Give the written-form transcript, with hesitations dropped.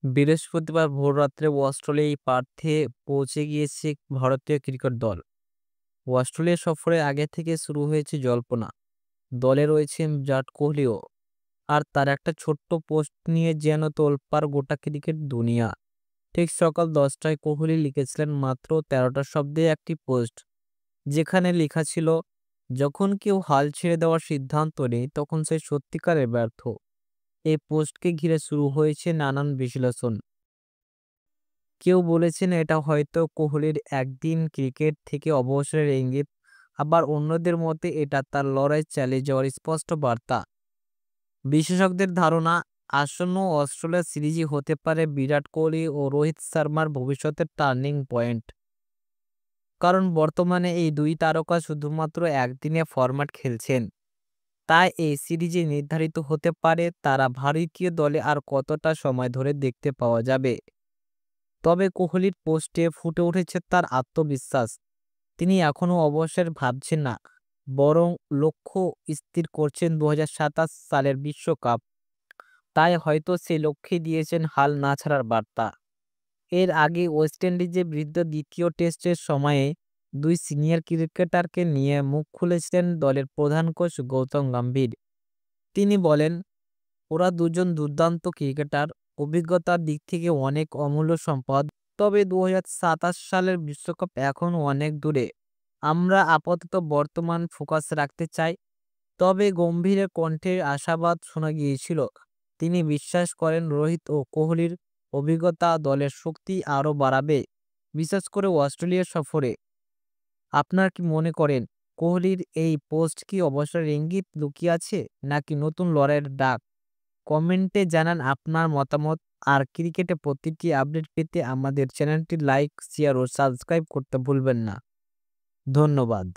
বৃহস্পতিবার ভোররাত্রে অস্ট্রেলিয়ায় পার্থে পৌঁছে গিয়েছে ভারতীয় ক্রিকেট দল। অস্ট্রেলিয়া সফরের আগে থেকে শুরু হয়েছে জল্পনা। দলে রয়েছেন বিরাট কোহলিও। আর তার একটা ছোট্ট পোস্ট নিয়ে যেন তোলপাড় গোটা ক্রিকেট দুনিয়া। ঠিক সকাল 10টায় কোহলি লিখেছিলেন মাত্র 13টা শব্দে একটি পোস্ট, যেখানে লেখা ছিল, যখন কেউ হাল ছেড়ে দেওয়ার সিদ্ধান্ত নেই তখন সে সত্যিকারের ব্যর্থ। এই পোস্টকে ঘিরে শুরু হয়েছে নানান বিশ্লেষণ। কেউ বলেছেন এটা হয়তো কোহলির একদিন ক্রিকেট থেকে অবসরের ইঙ্গিত, আবার অন্যদের মতে এটা তার লড়াই চালিয়ে যাওয়ার স্পষ্ট বার্তা। বিশেষজ্ঞদের ধারণা, আসন্ন অস্ট্রেলিয়া সিরিজই হতে পারে বিরাট কোহলি ও রোহিত শর্মার ভবিষ্যতের টার্নিং পয়েন্ট। কারণ বর্তমানে এই দুই তারকা শুধুমাত্র একদিনে ফরম্যাট খেলছেন। তাই এই সিরিজে নির্ধারিত হতে পারে তারা ভারতীয় দলে আর কতটা সময় ধরে দেখতে পাওয়া যাবে। তবে কোহলির পোস্টে ফুটে উঠেছে তার আত্মবিশ্বাস। তিনি এখনও অবসর ভাবছেন না, বরং লক্ষ্য স্থির করছেন 2027 সালের বিশ্বকাপ। তাই হয়তো সে লক্ষ্যে দিয়েছেন হাল না ছাড়ার বার্তা। এর আগে ওয়েস্ট ইন্ডিজের বিরুদ্ধে দ্বিতীয় টেস্টের সময়ে দুই সিনিয়র ক্রিকেটারকে নিয়ে মুখ খুলেছিলেন দলের প্রধান কোচ গৌতম গম্ভীর। তিনি বলেন, ওরা দুজন দুর্দান্ত ক্রিকেটার, অভিজ্ঞতার দিক থেকে অনেক অমূল্য সম্পদ। তবে 2027 সালের বিশ্বকাপ এখনও অনেক দূরে। আমরা আপাতত বর্তমান ফোকাস রাখতে চাই। তবে গম্ভীরের কণ্ঠে আশাবাদ শোনা গিয়েছিল। তিনি বিশ্বাস করেন রোহিত ও কোহলির অভিজ্ঞতা দলের শক্তি আরও বাড়াবে, বিশেষ করে অস্ট্রেলিয়া সফরে। আপনার কি মনে করেন, কোহলির এই পোস্ট কি অবসরের ইঙ্গিত লুকিয়ে আছে, নাকি নতুন লড়াইয়ের ডাক? কমেন্টে জানান আপনার মতামত। আর ক্রিকেটে প্রতিটি আপডেট পেতে আমাদের চ্যানেলটি লাইক, শেয়ার ও সাবস্ক্রাইব করতে ভুলবেন না। ধন্যবাদ।